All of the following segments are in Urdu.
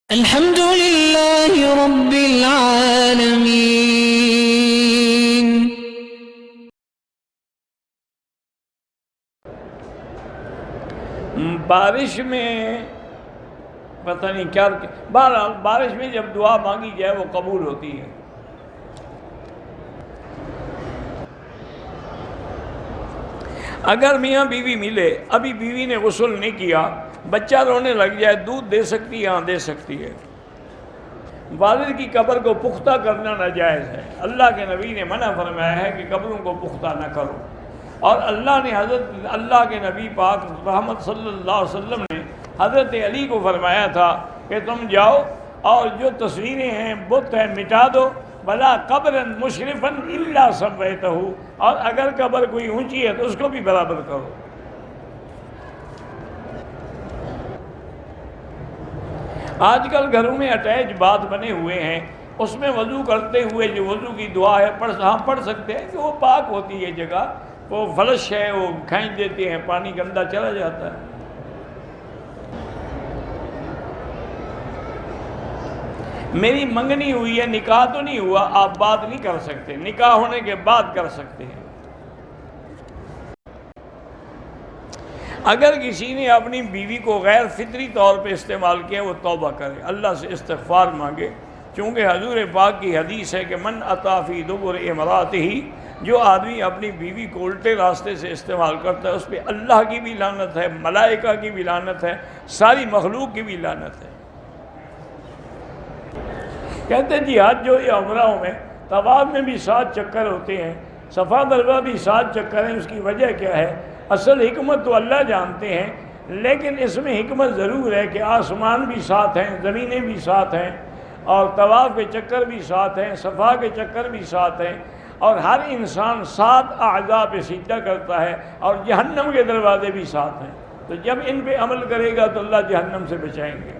الحمد لله رب العالمين. بارش میں پتہ نہیں کیا، بہرحال بارش میں جب دعا مانگی جائے وہ قبول ہوتی ہے۔ اگر میاں بیوی ملے، ابھی بیوی نے غسل نہیں کیا، بچہ رونے لگ جائے، دودھ دے سکتی ہے؟ ہاں دے سکتی ہے۔ والد کی قبر کو پختہ کرنا ناجائز ہے۔ اللہ کے نبی نے منع فرمایا ہے کہ قبروں کو پختہ نہ کرو، اور اللہ کے نبی پاک رحمت صلی اللہ علیہ وسلم نے حضرت علی کو فرمایا تھا کہ تم جاؤ اور جو تصویریں ہیں، بت ہیں، مٹا دو، بلا قبرا مشرفا الا سویتہ، اور اگر قبر کوئی اونچی ہے تو اس کو بھی برابر کرو۔ آج کل گھروں میں اٹیچ باتھ بنے ہوئے ہیں، اس میں وضو کرتے ہوئے جو وضو کی دعا ہے پڑھ سکتے ہیں کہ وہ پاک ہوتی ہے جگہ، وہ فلش ہے، وہ کھینچ دیتے ہیں، پانی گندا چلا جاتا ہے۔ میری منگنی ہوئی ہے، نکاح تو نہیں ہوا، آپ بات نہیں کر سکتے، نکاح ہونے کے بعد کر سکتے ہیں۔ اگر کسی نے اپنی بیوی کو غیر فطری طور پہ استعمال کیا، وہ توبہ کرے، اللہ سے استغفار مانگے، چونکہ حضور پاک کی حدیث ہے کہ من اتی فی دبر امرأتہ، جو آدمی اپنی بیوی کو الٹے راستے سے استعمال کرتا ہے، اس پہ اللہ کی بھی لعنت ہے، ملائکہ کی بھی لعنت ہے، ساری مخلوق کی بھی لعنت ہے۔ کہتے ہیں جی حج جو یہ عمروں میں طواف میں بھی 7 چکر ہوتے ہیں، صفا مروا بھی 7 چکر ہیں، اس کی وجہ کیا ہے؟ اصل حکمت تو اللہ جانتے ہیں، لیکن اس میں حکمت ضرور ہے کہ آسمان بھی 7 ہیں، زمینیں بھی 7 ہیں، اور طواف کے چکر بھی 7 ہیں، صفا کے چکر بھی 7 ہیں، اور ہر انسان 7 اعضاء پہ سجدہ کرتا ہے، اور جہنم کے دروازے بھی 7 ہیں، تو جب ان پہ عمل کرے گا تو اللہ جہنم سے بچائیں گے۔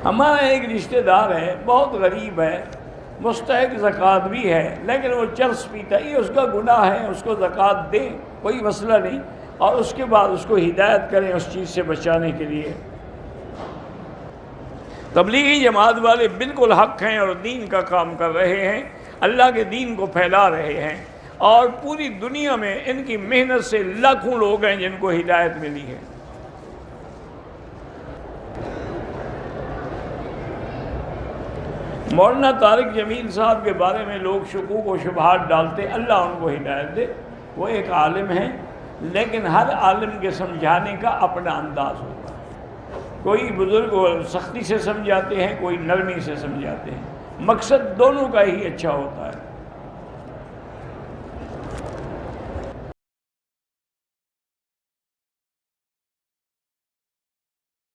ہمارا ایک رشتہ دار ہے، بہت غریب ہے، مستحق زکوٰۃ بھی ہے، لیکن وہ چرس پیتا ہے، یہ اس کا گناہ ہے، اس کو زکوٰۃ دیں، کوئی مسئلہ نہیں، اور اس کے بعد اس کو ہدایت کریں اس چیز سے بچانے کے لیے۔ تبلیغی جماعت والے بالکل حق ہیں اور دین کا کام کر رہے ہیں، اللہ کے دین کو پھیلا رہے ہیں، اور پوری دنیا میں ان کی محنت سے لاکھوں لوگ ہیں جن کو ہدایت ملی ہے۔ مولانا طارق جمیل صاحب کے بارے میں لوگ شکوک و شبہات ڈالتے، اللہ ان کو ہدایت دے، وہ ایک عالم ہیں، لیکن ہر عالم کے سمجھانے کا اپنا انداز ہوتا ہے، کوئی بزرگ سختی سے سمجھاتے ہیں، کوئی نرمی سے سمجھاتے ہیں، مقصد دونوں کا ہی اچھا ہوتا ہے۔